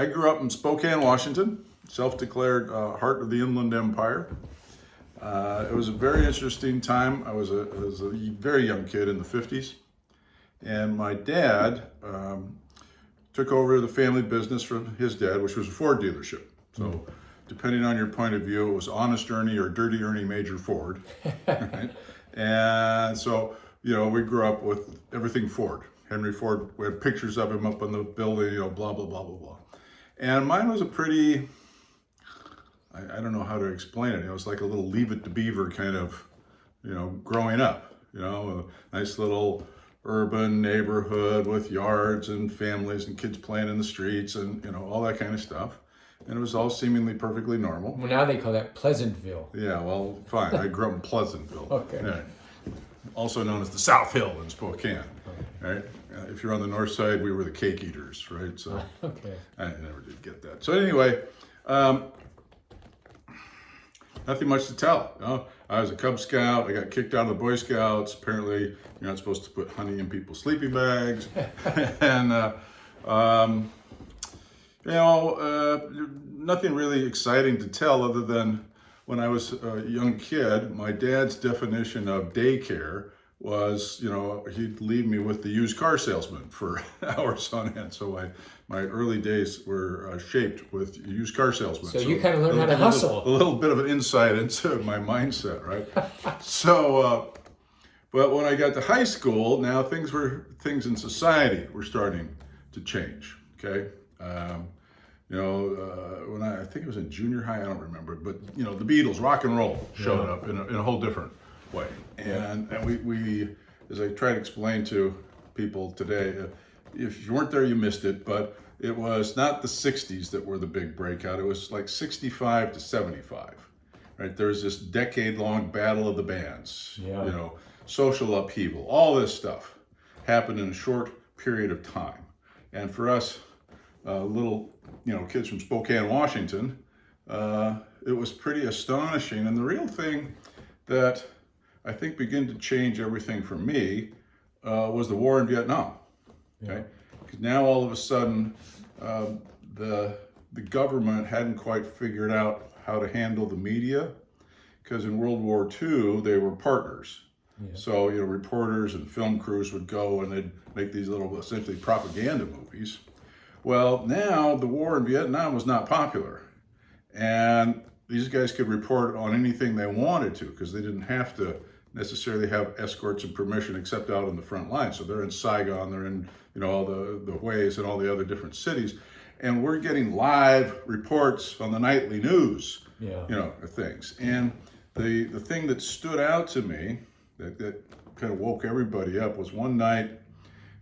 I grew up in Spokane, Washington, self-declared heart of the Inland Empire. It was a very interesting time. I was a very young kid in the 50s, and my dad took over the family business from his dad, which was a Ford dealership. So depending on your point of view, it was Honest Ernie or Dirty Ernie Major Ford. Right? And so, we grew up with everything Ford. Henry Ford, we had pictures of him up on the building, blah, blah, blah, blah, blah. And mine was a pretty, I don't know how to explain it. It was like a little Leave It to Beaver kind of, growing up, a nice little urban neighborhood with yards and families and kids playing in the streets and, all that kind of stuff. And it was all seemingly perfectly normal. Well, now they call that Pleasantville. Yeah, well, fine. I grew up in Pleasantville. Okay. Yeah. Also known as the South Hill in Spokane, right? If you're on the north side, we were the cake eaters, right? So Okay. I never did get that. So anyway, nothing much to tell. I was a Cub Scout. I got kicked out of the Boy Scouts. Apparently, you're not supposed to put honey in people's sleeping bags. And, nothing really exciting to tell other than when I was a young kid, my dad's definition of daycare was, he'd leave me with the used car salesman for hours on end. So my early days were shaped with used car salesmen. So you kind of learned how to hustle. A little bit of an insight into my mindset, right? So, but when I got to high school, now things in society were starting to change, okay? When I think it was in junior high, I don't remember, but the Beatles, rock and roll showed up in a whole different way. And we, as I try to explain to people today, if you weren't there, you missed it, but it was not the 60s that were the big breakout. It was like 65 to 75, right? There was this decade-long battle of the bands, social upheaval, all this stuff happened in a short period of time. And for us, little, kids from Spokane, Washington, it was pretty astonishing. And the real thing that I think began to change everything for me was the war in Vietnam. Okay, because now all of a sudden the government hadn't quite figured out how to handle the media, because in World War II they were partners. Yeah. So reporters and film crews would go and they'd make these little essentially propaganda movies. Well, now the war in Vietnam was not popular, and these guys could report on anything they wanted to because they didn't have to necessarily have escorts and permission except out in the front line. So they're in Saigon, they're in all the Hue's and all the other different cities, and we're getting live reports on the nightly news, of things. And the thing that stood out to me that kind of woke everybody up was one night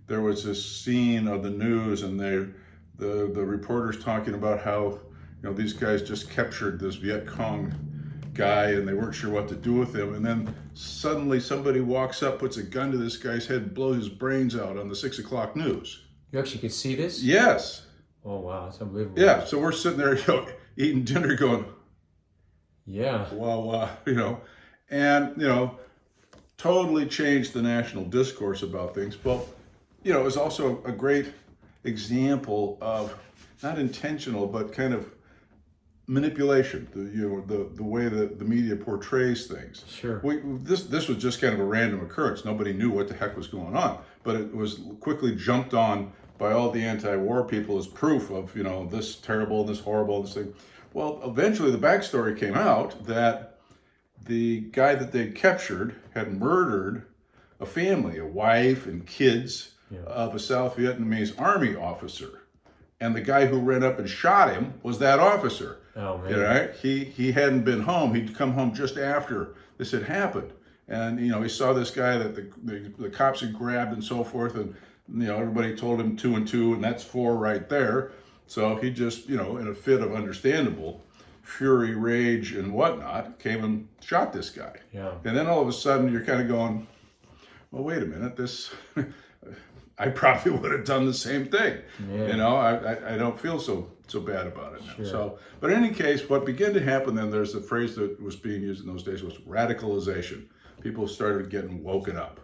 there was this scene of the news, and the reporters talking about how these guys just captured this Viet Cong guy and they weren't sure what to do with him, and then suddenly somebody walks up, puts a gun to this guy's head, blows his brains out on the 6 o'clock news. You actually could see this? Yes. Oh wow, that's unbelievable. Yeah, so we're sitting there eating dinner going, wow, and totally changed the national discourse about things. Well, it was also a great example of not intentional but kind of manipulation, the way that the media portrays things. Sure. This was just kind of a random occurrence. Nobody knew what the heck was going on, but it was quickly jumped on by all the anti-war people as proof of this terrible, this horrible, this thing. Well, eventually the backstory came out that the guy that they'd captured had murdered a family, a wife and kids, of a South Vietnamese army officer. And the guy who ran up and shot him was that officer. Oh, man. Right? He hadn't been home. He'd come home just after this had happened. And, he saw this guy that the cops had grabbed and so forth. And, everybody told him 2 and 2, and that's 4 right there. So he just, in a fit of understandable fury, rage, and whatnot, came and shot this guy. Yeah. And then all of a sudden you're kind of going, well, wait a minute, this... I probably would have done the same thing. Yeah. I don't feel so bad about it now. Sure. So, but in any case, what began to happen then, there's a phrase that was being used in those days was radicalization. People started getting woken up.